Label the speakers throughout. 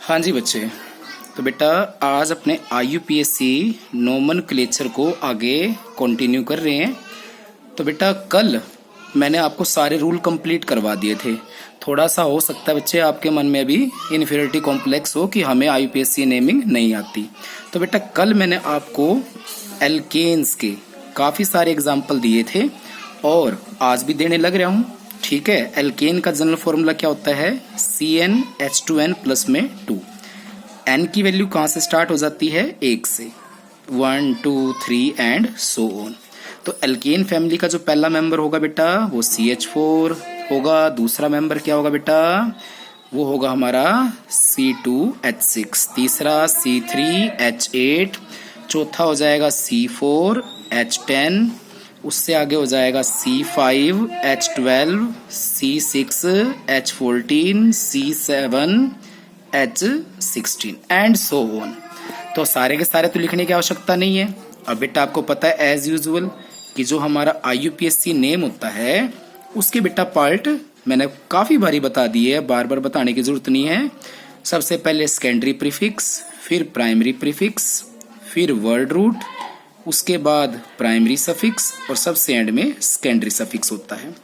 Speaker 1: हाँ जी बच्चे, तो बेटा आज अपने IUPAC नोमेनक्लेचर को आगे कंटिन्यू कर रहे हैं। तो बेटा कल मैंने आपको सारे रूल कंप्लीट करवा दिए थे। थोड़ा सा हो सकता है बच्चे आपके मन में अभी इन्फीरियरिटी कॉम्प्लेक्स हो कि हमें IUPAC नेमिंग नहीं आती। तो बेटा कल मैंने आपको एल्केन्स के काफ़ी सारे एग्जाम्पल दिए थे और आज भी देने लग रहा हूँ। ठीक है, एल्केन का जनरल फॉर्मूला क्या होता है? CnH2n प्लस में 2। n की वैल्यू कहाँ से स्टार्ट हो जाती है? 1 से, 1 2 3 एंड सो ऑन। तो एल्केन फैमिली का जो पहला मेंबर होगा बेटा वो CH4 होगा। दूसरा मेंबर क्या होगा बेटा? वो होगा हमारा C2H6। तीसरा C3H8। चौथा हो जाएगा C4H10। उससे आगे हो जाएगा C5H12, C6H14, C7H16 and so on. तो सारे के सारे तो लिखने की आवश्यकता नहीं है। अब बेटा आपको पता है एज यूजुअल कि जो हमारा IUPAC नेम होता है उसके बेटा पार्ट मैंने काफी बारी बता दिए है, बार बार बताने की जरूरत नहीं है। सबसे पहले सेकेंडरी प्रीफिक्स, फिर प्राइमरी प्रीफिक्स, फिर वर्ड रूट, उसके बाद प्राइमरी सफिक्स और सबसे एंड में सेकेंडरी सफिक्स होता है।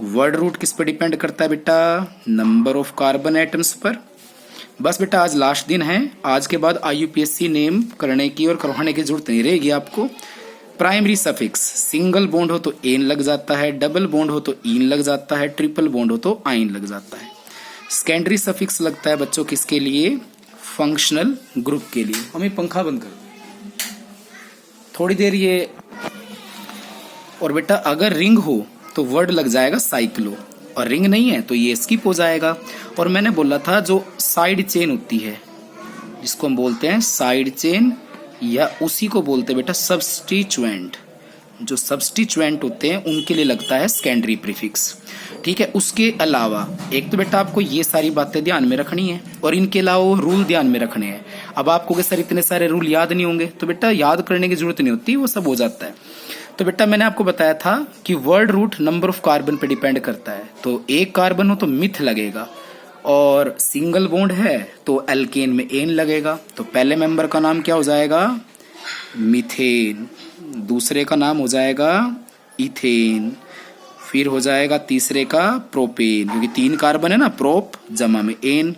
Speaker 1: वर्ड रूट किस पर डिपेंड करता है बेटा? नंबर ऑफ कार्बन एटम्स पर। बस बेटा आज लास्ट दिन है, आज के बाद IUPAC नेम करने की और करवाने की जरूरत नहीं रहेगी आपको। प्राइमरी सफिक्स, सिंगल बॉन्ड हो तो एन लग जाता है, डबल बॉन्ड हो तो ईन लग जाता है, ट्रिपल बॉन्ड हो तो आइन लग जाता है। सेकेंडरी सफिक्स लगता है बच्चों किसके लिए? फंक्शनल ग्रुप के लिए। हमें पंखा बंद कर थोड़ी देर ये। और बेटा अगर रिंग हो तो वर्ड लग जाएगा साइक्लो, और रिंग नहीं है तो ये स्किप हो जाएगा। और मैंने बोला था जो साइड चेन होती है जिसको हम बोलते हैं साइड चेन, या उसी को बोलते हैं बेटा सब्स्टिट्यूएंट। जो सब्स्टिट्यूएंट होते हैं उनके लिए लगता है सेकेंडरी प्रीफिक्स। ठीक है, उसके अलावा एक तो बेटा आपको ये सारी बातें ध्यान में रखनी है और इनके अलावा रूल ध्यान में रखने हैं। अब आपको के सर इतने सारे रूल याद नहीं होंगे तो बेटा याद करने की जरूरत नहीं होती, वो सब हो जाता है। तो बेटा मैंने आपको बताया था कि word root number of carbon पे डिपेंड करता है। तो एक कार्बन हो तो मिथ लगेगा, और सिंगल बॉन्ड है तो एल्केन में एन लगेगा। तो पहले मेंबर का नाम क्या हो जाएगा? मीथेन। दूसरे का नाम हो जाएगा इथेन। फिर हो जाएगा तीसरे का प्रोपेन, क्योंकि 3 कार्बन है ना, प्रोप जमा में एन।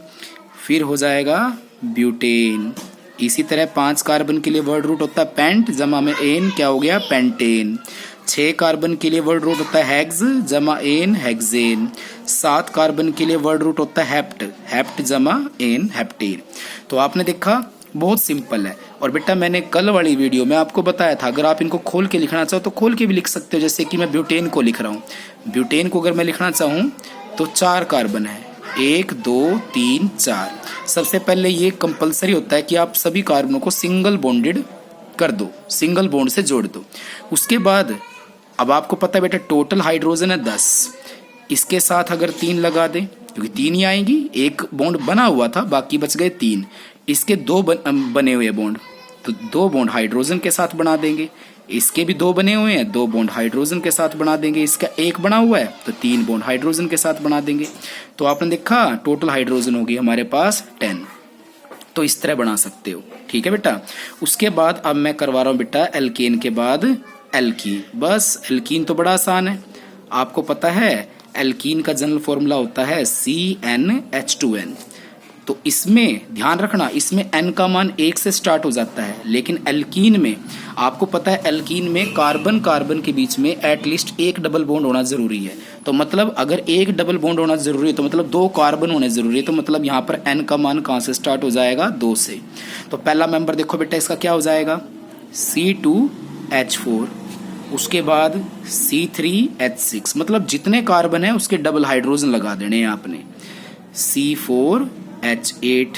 Speaker 1: फिर हो जाएगा ब्यूटेन। इसी तरह 5 कार्बन के लिए वर्ड रूट होता है पेंट जमा में एन, क्या हो गया? पेंटेन। 6 कार्बन के लिए वर्ड रूट होता है हेक्स जमा एन, हेक्सेन। 7 कार्बन के लिए वर्ड रूट होता है हेप्ट, हेप्ट जमा एन, हेप्टेन। तो आपने देखा बहुत सिंपल है। और बेटा मैंने कल वाली वीडियो में आपको बताया था अगर आप इनको खोल के लिखना चाहो तो खोल के भी लिख सकते हो। जैसे कि मैं ब्यूटेन को लिख रहा हूँ, ब्यूटेन को अगर मैं लिखना चाहूँ तो 4 कार्बन है, 1 2 3 4। सबसे पहले ये कंपलसरी होता है कि आप सभी कार्बनों को सिंगल बॉन्डेड कर दो, सिंगल बॉन्ड से जोड़ दो। उसके बाद अब आपको पता है बेटा टोटल हाइड्रोजन है 10। इसके साथ अगर 3 लगा दें, क्योंकि 3 ही आएंगी, एक बॉन्ड बना हुआ था बाकी बच गए 3। इसके 2 बने हुए बॉन्ड, तो 2 बॉन्ड हाइड्रोजन के साथ बना देंगे। इसके भी 2 बने हुए हैं, 2 बॉन्ड हाइड्रोजन के साथ बना देंगे। इसका 1 बना हुआ है तो 3 बॉन्ड हाइड्रोजन के साथ बना देंगे। तो आपने देखा टोटल हाइड्रोजन होगी हमारे पास 10। तो इस तरह बना सकते हो। ठीक है बेटा। उसके बाद अब मैं करवा रहा हूँ बेटा एल्केन के बाद एल्कीन। बस एल्कीन तो बड़ा आसान है, आपको पता है एल्कीन का जनरल फॉर्मूला होता है CnH2n। तो इसमें ध्यान रखना, इसमें n का मान 1 से स्टार्ट हो जाता है, लेकिन एल्कीन में आपको पता है एल्कीन में कार्बन कार्बन के बीच में एटलीस्ट 1 डबल बॉन्ड होना जरूरी है। तो मतलब अगर 1 डबल बॉन्ड होना जरूरी है तो मतलब 2 कार्बन होने जरूरी है। तो मतलब यहाँ पर n का मान कहाँ से स्टार्ट हो जाएगा? 2 से। तो पहला मेंबर देखो बेटा इसका क्या हो जाएगा? C2H4। उसके बाद C3H6, मतलब जितने कार्बन है उसके डबल हाइड्रोजन लगा देने हैं आपने। C4H8,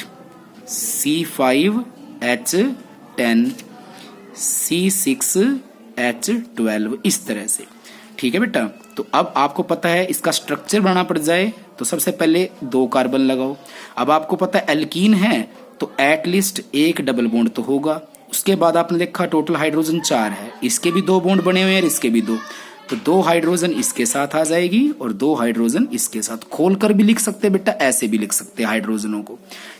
Speaker 1: C5H10, C6H12, इस तरह से। ठीक है बेटा। तो अब आपको पता है इसका स्ट्रक्चर बनाना पड़ जाए तो सबसे पहले 2 कार्बन लगाओ। अब आपको पता है एल्कीन है तो एटलीस्ट 1 डबल बॉन्ड तो होगा। उसके बाद आपने देखा टोटल हाइड्रोजन 4 है, इसके भी 2 बॉन्ड बने हुए हैं, इसके भी 2। तो 2 हाइड्रोजन इसके साथ आ जाएगी और 2 हाइड्रोजन इसके साथ। खोलकर भी लिख सकते हैं बेटा, ऐसे भी लिख सकते हैं हाइड्रोजनों को।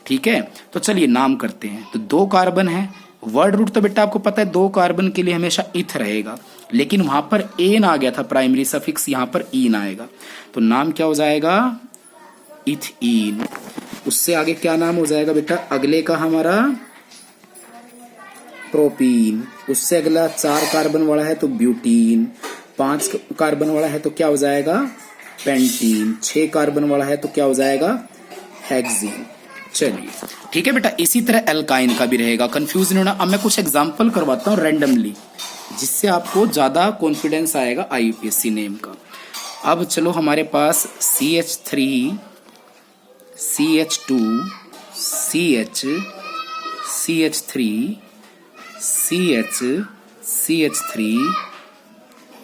Speaker 1: ठीक है, तो चलिए नाम करते हैं। तो 2 कार्बन है, वर्ड रूट तो बेटा आपको पता है 2 कार्बन के लिए हमेशा इथ रहेगा, लेकिन वहां पर एन आ गया था प्राइमरी सफिक्स, यहां पर ईन आएगा। तो नाम क्या हो जाएगा? इथीन। उससे आगे क्या नाम हो जाएगा बेटा? अगले का हमारा प्रोपीन। उससे अगला 4 कार्बन वाला है तो ब्यूटीन। 5 कार्बन वाला है तो क्या हो जाएगा? पेंटीन। 6 कार्बन वाला है तो क्या हो जाएगा? हेक्सीन। चलिए ठीक है बेटा, इसी तरह एल्काइन का भी रहेगा, कंफ्यूज नहीं होना। अब मैं कुछ एग्जांपल करवाता हूँ रैंडमली, जिससे आपको ज्यादा कॉन्फिडेंस आएगा आईयूपीएससी नेम का। अब चलो हमारे पास CH3, CH2, CH, CH3, CH, CH3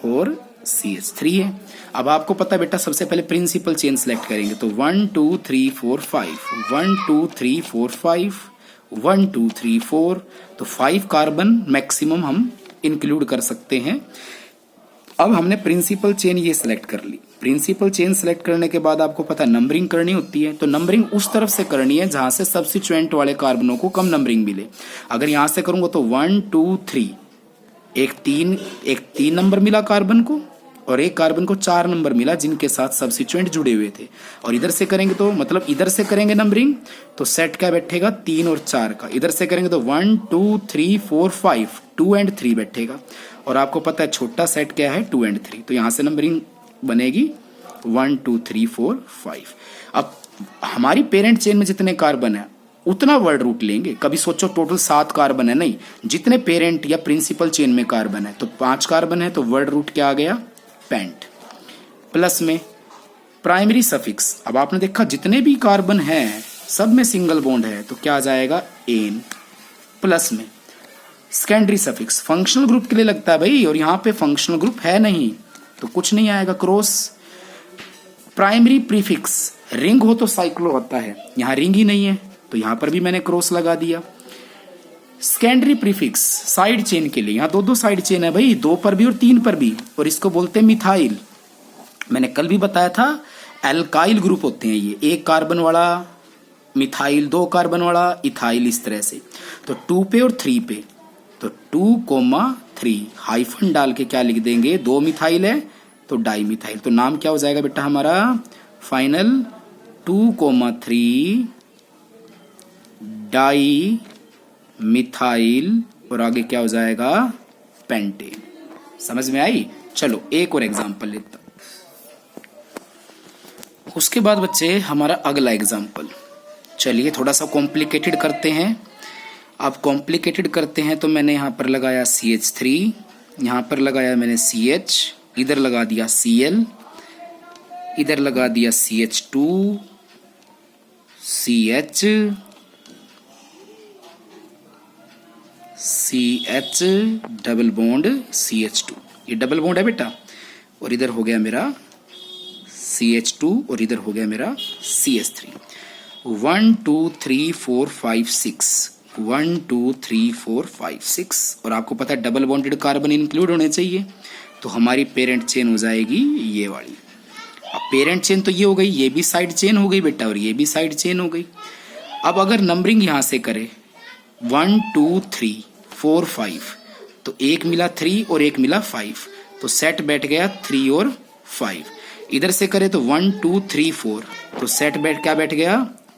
Speaker 1: और CH3 है। अब आपको पता है बेटा, सबसे पहले प्रिंसिपल चेन सेलेक्ट करेंगे तो 1 2 3 4 5, 1 2 3 4 5, 1 2 3 4, तो 5 कार्बन मैक्सिमम हम इंक्लूड कर सकते हैं। अब हमने प्रिंसिपल चेन ये सिलेक्ट कर ली। प्रिंसिपल चेन सेलेक्ट करने के बाद आपको पता है नंबरिंग करनी होती है, तो नंबरिंग उस तरफ से करनी है जहां से सब्स्टिट्यूएंट वाले कार्बनों को कम नंबरिंग मिले। अगर यहां से करूंगा तो 1 2 3, एक तीन नंबर मिला कार्बन को, और एक कार्बन को 4 नंबर मिला जिनके साथ सब्स्टिट्यूएंट जुड़े हुए थे। और इधर से करेंगे तो मतलब इधर से करेंगे नंबरिंग तो सेट क्या बैठेगा? 3 और 4 का। इधर से करेंगे तो 1 2 3 4 5, 2 एंड 3 बैठेगा। और आपको पता है छोटा सेट क्या है? 2 एंड 3। तो यहां से नंबरिंग बनेगी 1 2 3 4 5। अब हमारी पेरेंट चेन में जितने कार्बन है उतना वर्ड रूट लेंगे। कभी सोचो टोटल 7 कार्बन है, नहीं, जितने पेरेंट या प्रिंसिपल चेन में कार्बन है तो 5 कार्बन है, तो वर्ड रूट क्या आ गया? पेंट। प्लस में प्राइमरी सफिक्स, अब आपने देखा जितने भी कार्बन हैं सब में सिंगल बॉन्ड है तो क्या आ जाएगा? एन। प्लस में सेकेंडरी सफिक्स, फंक्शनल ग्रुप के लिए लगता है भाई, और यहां पे फंक्शनल ग्रुप है नहीं तो कुछ नहीं आएगा, क्रॉस। प्राइमरी प्रीफिक्स, रिंग हो तो साइक्लो होता है, यहां रिंग ही नहीं है तो यहां पर भी मैंने क्रॉस लगा दिया। सेकेंडरी प्रीफिक्स साइड चेन के लिए, यहां 2 साइड चेन है भाई, 2 पर भी और 3 पर भी, और इसको बोलते हैं मिथाइल। मैंने कल भी बताया था एल्काइल ग्रुप होते हैं ये, 1 कार्बन वाला मिथाइल, 2 कार्बन वाला इथाइल, इस तरह से। तो 2 पे और 3 पे, तो 2,3 हाइफन डाल के क्या लिख देंगे? 2 मिथाइल है तो डाई मिथाइल। तो नाम क्या हो जाएगा बेटा हमारा? फाइनल 2,3 डाई मिथाइल, और आगे क्या हो जाएगा? पेंटेन। समझ में आई? चलो एक और एग्जांपल लेता हूं। उसके बाद बच्चे हमारा अगला एग्जांपल, चलिए थोड़ा सा कॉम्प्लिकेटेड करते हैं। अब कॉम्प्लिकेटेड करते हैं तो मैंने यहां पर लगाया CH3, यहां पर लगाया मैंने CH, इधर लगा दिया Cl, इधर लगा दिया CH2, CH, CH double bond CH2, ये डबल बॉन्ड है बेटा, और इधर हो गया मेरा CH2 और इधर हो गया मेरा CH3। 1 2 3 4 5 6, 1 2 3 4 5 6, और आपको पता है डबल बॉन्डेड कार्बन इंक्लूड होने चाहिए, तो हमारी पेरेंट चेन हो जाएगी ये वाली। अब पेरेंट चेन तो ये हो गई, ये भी साइड चेन हो गई बेटा, और ये भी साइड चेन हो गई। अब अगर नंबरिंग यहां से करे 1 2 3 4 5, तो एक मिला 3 और एक मिला 5, तो सेट बैठ गया 3 और 5। इधर से करे तो 1 2 3 4, तो सेट क्या बैठ गया?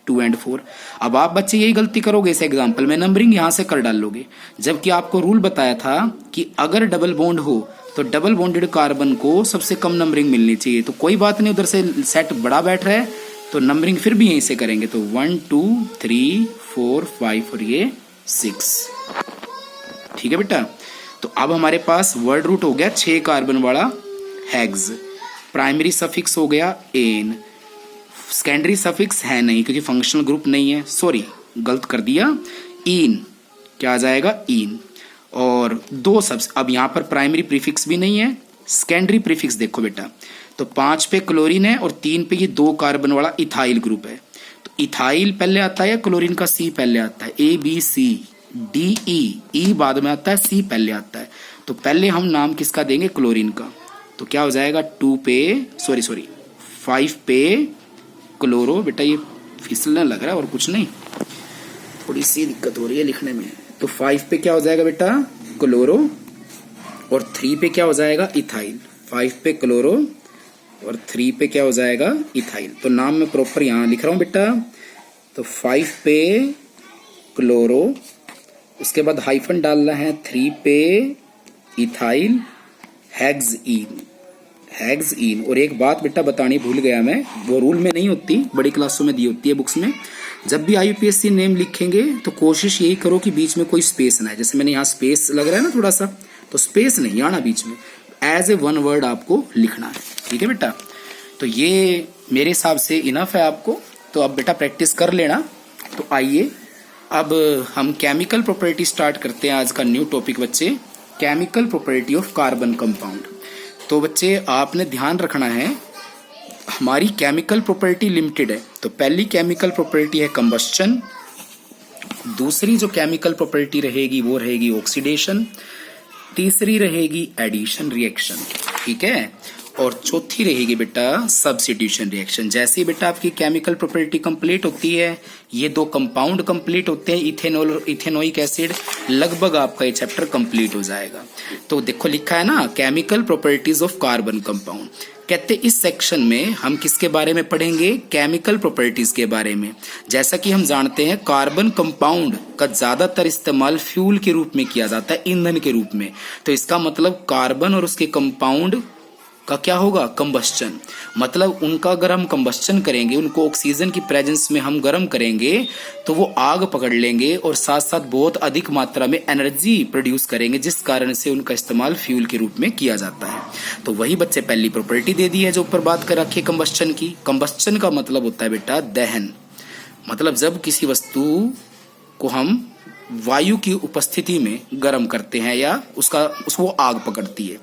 Speaker 1: 2 एंड 4। अब आप बच्चे यही गलती करोगे इस एग्जाम्पल में, नंबरिंग यहां से कर डालोगे, जबकि आपको रूल बताया था कि अगर डबल बॉन्ड हो तो डबल बॉन्डेड कार्बन को सबसे कम नंबरिंग मिलनी चाहिए। तो कोई बात नहीं, उधर से सेट बड़ा बैठ रहा है तो नंबरिंग फिर भी यहीं से करेंगे, तो 1 2 3 4 5 और ये 6। ठीक है बेटा, तो अब हमारे पास वर्ड रूट हो गया 6 कार्बन वाला हेक्स, प्राइमरी सफिक्स हो गया एन, सेकेंडरी सफिक्स है नहीं क्योंकि फंक्शनल ग्रुप नहीं है, सॉरी गलत कर दिया, ईन, क्या आ जाएगा? ईन। और 2 सब्स, अब यहां पर प्राइमरी प्रीफिक्स भी नहीं है, सेकेंडरी प्रीफिक्स देखो बेटा, तो 5 पे क्लोरीन है और 3 पे ये 2 कार्बन वाला इथाइल ग्रुप है, तो इथाइल पहले आता है या क्लोरीन का C पहले आता है? ABC DE, E बाद में आता है, C पहले आता है, तो पहले हम नाम किसका देंगे? क्लोरीन का। तो क्या हो जाएगा 2 पे 5 पे क्लोरो। बेटा ये फिसलने लग रहा है और कुछ नहीं, थोड़ी सी दिक्कत हो रही है लिखने में। तो 5 पे क्या हो जाएगा बेटा क्लोरो और 3 पे क्या हो जाएगा इथाइल। 5 पे क्लोरो और 3 पे क्या हो जाएगा इथाइल। तो नाम मैं प्रॉपर यहाँ लिख रहा हूँ बेटा। तो 5 पे क्लोरो, उसके बाद हाइफन डालना है 3 पे इथाइल हेक्सइन। और एक बात बेटा बतानी भूल गया मैं, वो रूल में नहीं होती, बड़ी क्लासों में दी होती है बुक्स में। जब भी IUPAC नेम लिखेंगे तो कोशिश यही करो कि बीच में कोई स्पेस ना है। जैसे मैंने यहाँ स्पेस लग रहा है ना थोड़ा सा, तो स्पेस नहीं आना बीच में, एज ए वन वर्ड आपको लिखना है। ठीक है बेटा, तो ये मेरे हिसाब से इनफ है आपको। तो अब बेटा प्रैक्टिस कर लेना। तो आइए अब हम केमिकल प्रॉपर्टी स्टार्ट करते हैं। आज का न्यू टॉपिक बच्चे, chemical property of carbon compound. तो बच्चे आपने ध्यान रखना है, हमारी केमिकल प्रॉपर्टी लिमिटेड है। तो पहली केमिकल प्रॉपर्टी है कंबस्चन, दूसरी जो केमिकल प्रॉपर्टी रहेगी वो रहेगी ऑक्सीडेशन, तीसरी रहेगी एडिशन रिएक्शन, ठीक है, और चौथी रहेगी बेटा सब्स्टिट्यूशन रिएक्शन। जैसे ही बेटा आपकी केमिकल प्रॉपर्टी कंप्लीट होती है, ये दो कंपाउंड कंप्लीट होते हैं, इथेनॉल और इथेनोइक एसिड, लगभग आपका ये चैप्टर कंप्लीट हो जाएगा। तो देखो लिखा है ना chemical properties of carbon compound. कहते इस सेक्शन में हम किसके बारे में पढ़ेंगे, केमिकल प्रॉपर्टीज के बारे में। जैसा कि हम जानते हैं कार्बन कंपाउंड का ज्यादातर इस्तेमाल फ्यूल के रूप में किया जाता है, ईंधन के रूप में। तो इसका मतलब कार्बन और उसके कंपाउंड का क्या होगा, कंबस्चन। मतलब उनका अगर हम कंबस्चन करेंगे, उनको ऑक्सीजन की प्रेजेंस में हम गर्म करेंगे तो वो आग पकड़ लेंगे और साथ साथ बहुत अधिक मात्रा में एनर्जी प्रोड्यूस करेंगे, जिस कारण से उनका इस्तेमाल फ्यूल के रूप में किया जाता है। तो वही बच्चे पहली प्रॉपर्टी दे दी है जो ऊपर बात कर रखी है कंबस्चन की। कंबस्चन का मतलब होता है बेटा दहन। मतलब जब किसी वस्तु को हम वायु की उपस्थिति में गर्म करते हैं या उसको आग पकड़ती है।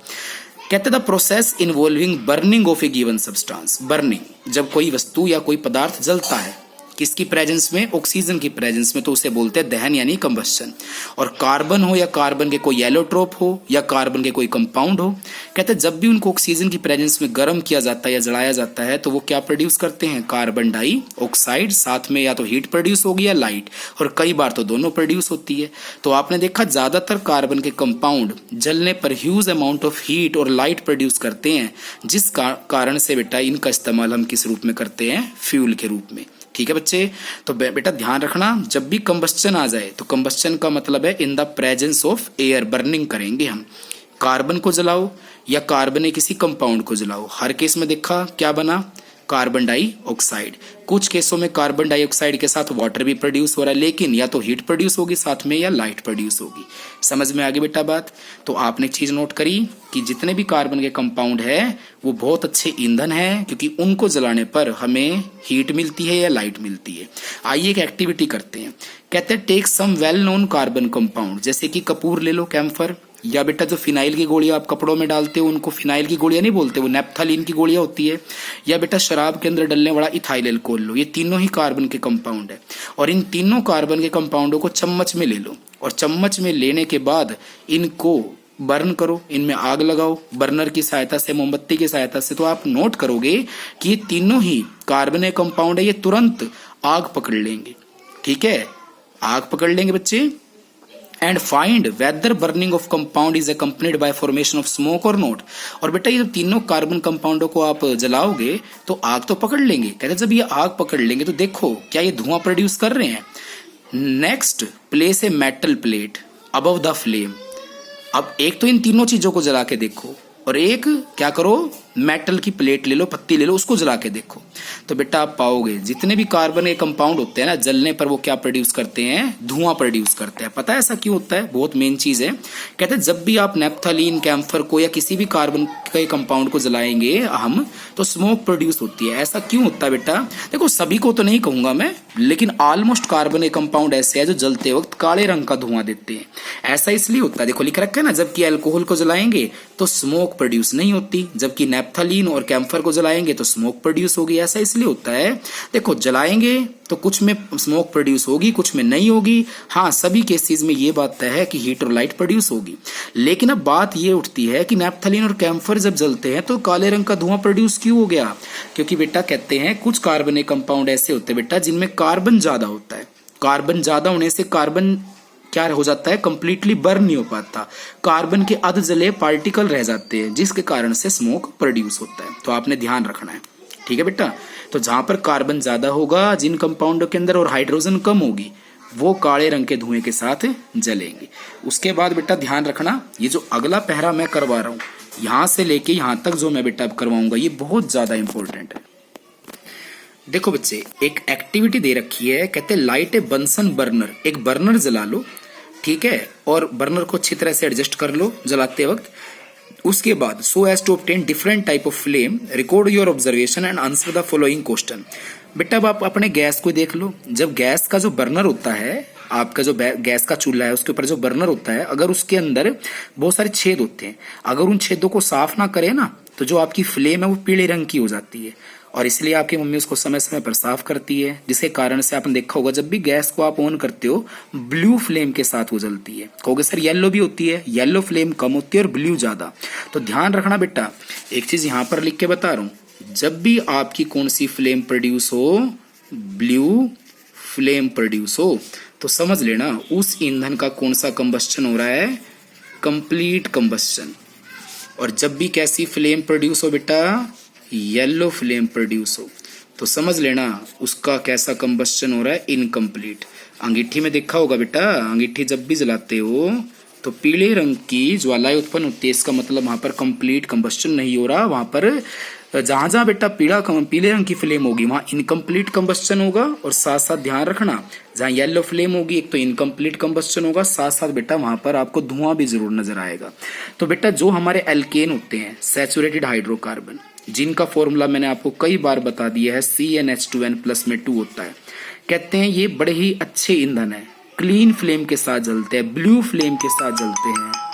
Speaker 1: कहते the process involving burning of A given substance. Burning, जब कोई वस्तु या कोई पदार्थ जलता है किसकी प्रेजेंस में, ऑक्सीजन की प्रेजेंस में, तो उसे बोलते हैं दहन यानी कंबस्चन। और कार्बन हो या कार्बन के कोई एलोट्रोप हो या कार्बन के कोई कंपाउंड हो, कहते हैं जब भी उनको ऑक्सीजन की प्रेजेंस में गर्म किया जाता है या जलाया जाता है तो वो क्या प्रोड्यूस करते हैं, कार्बन डाइऑक्साइड। साथ में या तो हीट प्रोड्यूस होगी या लाइट, और कई बार तो दोनों प्रोड्यूस होती है। तो आपने देखा ज्यादातर कार्बन के कंपाउंड जलने पर ह्यूज अमाउंट ऑफ हीट और लाइट प्रोड्यूस करते हैं, जिस कारण से बेटा इनका इस्तेमाल हम किस रूप में करते हैं, फ्यूल के रूप में। ठीक है बच्चे, तो बेटा ध्यान रखना, जब भी कंबस्चन आ जाए तो कंबस्चन का मतलब है in the presence of air, burning करेंगे हम। कार्बन को जलाओ या कार्बन के किसी कंपाउंड को जलाओ, हर केस में देखा क्या बना, कार्बन डाइऑक्साइड। कुछ केसों में कार्बन डाइऑक्साइड के साथ वाटर भी प्रोड्यूस हो रहा है, लेकिन या तो हीट प्रोड्यूस होगी साथ में या लाइट प्रोड्यूस होगी। समझ में आ गई बेटा बात। तो आपने एक चीज नोट करी कि जितने भी कार्बन के कंपाउंड है वो बहुत अच्छे ईंधन है, क्योंकि उनको जलाने पर हमें हीट मिलती है या लाइट मिलती है। आइए एक एक्टिविटी करते हैं। कहते हैं take some well known carbon compound, जैसे कि कपूर ले लो, कैम्फर, या बेटा जो फिनाइल की गोलियां आप कपड़ों में डालते हो उनको फिनाइल की गोलियां नहीं बोलते, वो नेप्थलीन की गोलियां होती है, या बेटा शराब के अंदर डलने वाला इथाइल अल्कोहल लो। ये तीनों ही कार्बन के कंपाउंड है, और इन तीनों कार्बन के कंपाउंडों को चम्मच में ले लो, और चम्मच में लेने के बाद इनको बर्न करो, इनमें आग लगाओ बर्नर की सहायता से, मोमबत्ती की सहायता से। तो आप नोट करोगे कि ये तीनों ही कार्बन के कंपाउंड है, ये तुरंत आग पकड़ लेंगे। ठीक है, आग पकड़ लेंगे बच्चे। And find weather burning of compound is accompanied by formation of smoke और नॉट। और बेटा ये जब तीनों कार्बन कंपाउंडों को आप जलाओगे तो आग तो पकड़ लेंगे। कहते जब ये आग पकड़ लेंगे तो देखो क्या ये धुआं प्रोड्यूस कर रहे हैं। Next, place a metal plate above the flame. अब एक तो इन तीनों चीजों को जला के देखो, और एक क्या करो, मेटल की प्लेट ले लो, पत्ती ले लो, उसको जला के देखो। तो बेटा आप पाओगे जितने भी कार्बन के कंपाउंड होते हैं ना, जलने पर वो क्या प्रोड्यूस करते हैं, धुआं प्रोड्यूस करते हैं। पता है ऐसा क्यों होता है, बहुत मेन चीज है। कहते हैं जब भी आप नेप्थलीन, कैम्फर को या किसी भी कार्बन के कंपाउंड को जलाएंगे हम, तो स्मोक प्रोड्यूस होती है। ऐसा क्यों होता है बेटा, देखो सभी को तो नहीं कहूंगा मैं, लेकिन ऑलमोस्ट कार्बन के कंपाउंड ऐसे है जो जलते वक्त काले रंग का धुआं देते हैं। ऐसा इसलिए होता है, देखो लिख रखा है ना, जबकि अल्कोहल को जलाएंगे तो स्मोक प्रोड्यूस नहीं होती, जबकि नैप्थलीन और कैम्फर को जलाएंगे तो स्मोक प्रोड्यूस होगी। ऐसा इसलिए होता है, देखो जलाएंगे तो कुछ में स्मोक प्रोड्यूस होगी, कुछ में नहीं होगी। हाँ, सभी केसेस में ये बात तय है कि हीट और लाइट प्रोड्यूस होगी। लेकिन अब बात ये उठती है कि नैप्थलीन और कैम्फर जब जलते हैं तो काले रंग का धुआं प्रोड्यूस क्यों हो गया? क्योंकि बेटा कहते हैं कुछ कार्बनिक कंपाउंड ऐसे होते हैं बेटा जिनमें कार्बन ज्यादा होता है। कार्बन ज्यादा होने से कार्बन क्या हो जाता है, कंप्लीटली बर्न नहीं हो पाता, कार्बन के अध जले पार्टिकल रह जाते हैं, जिसके कारण से स्मोक प्रोड्यूस होता है। तो आपने ध्यान रखना है, ठीक है बेटा। तो जहां पर कार्बन ज्यादा होगा जिन कंपाउंडों के अंदर और हाइड्रोजन कम होगी, वो काले रंग के धुएं के साथ जलेंगे। उसके बाद बेटा ध्यान रखना, ये जो अगला पहरा मैं करवा रहा हूं, यहां से लेके यहां तक जो मैं बेटा करवाऊंगा, ये बहुत ज्यादा इंपॉर्टेंट है। देखो बच्चे, एक एक्टिविटी दे रखी है, कहते हैं लाइट ए बंसन बर्नर, एक बर्नर जला लो, ठीक है, और बर्नर को अच्छी तरह से एडजस्ट कर लो जलाते वक्त। उसके बाद so as to obtain different type of flame, record your observation and answer the following question. बेटा अब आप अपने गैस को देख लो, जब गैस का जो बर्नर होता है, आपका जो गैस का चूल्हा है उसके ऊपर जो बर्नर होता है, अगर उसके अंदर बहुत सारे छेद होते हैं, अगर उन छेदों को साफ ना करें ना, तो जो आपकी फ्लेम है वो पीले रंग की हो जाती है। और इसलिए आपकी मम्मी उसको समय समय पर साफ करती है, जिसके कारण से आपने देखा होगा जब भी गैस को आप ऑन करते हो ब्लू फ्लेम के साथ वो जलती है। कहोगे सर येलो भी होती है, येलो फ्लेम कम होती है और ब्लू ज्यादा। तो ध्यान रखना बेटा, एक चीज यहां पर लिख के बता रहा हूं, जब भी आपकी कौन सी फ्लेम प्रोड्यूस हो, ब्लू फ्लेम प्रोड्यूस हो, तो समझ लेना उस ईंधन का कौन सा कंबस्चन हो रहा है, कंप्लीट कंबस्चन। और जब भी कैसी फ्लेम प्रोड्यूस हो बेटा, येलो फ्लेम प्रोड्यूस हो, तो समझ लेना उसका कैसा कंबस्चन हो रहा है, इनकम्प्लीट। अंगीठी में देखा होगा बेटा, अंगीठी जब भी जलाते हो तो पीले रंग की ज्वालाएं उत्पन्न होती है, इसका मतलब वहां पर कंप्लीट कंबस्चन नहीं हो रहा। वहां पर जहां जहां बेटा पीले रंग की फ्लेम होगी वहां इनकम्प्लीट कंबस्चन होगा। और साथ साथ ध्यान रखना, जहां येलो फ्लेम होगी एक तो इनकम्प्लीट कंबस्चन होगा, साथ साथ बेटा वहां पर आपको धुआं भी जरूर नजर आएगा। तो बेटा जो हमारे एल्केन होते हैं, सैचुरेटेड हाइड्रोकार्बन, जिनका फॉर्मूला मैंने आपको कई बार बता दिया है, CnH2n+ में 2 होता है, कहते हैं ये बड़े ही अच्छे ईंधन है, क्लीन फ्लेम के साथ जलते हैं, ब्लू फ्लेम के साथ जलते हैं।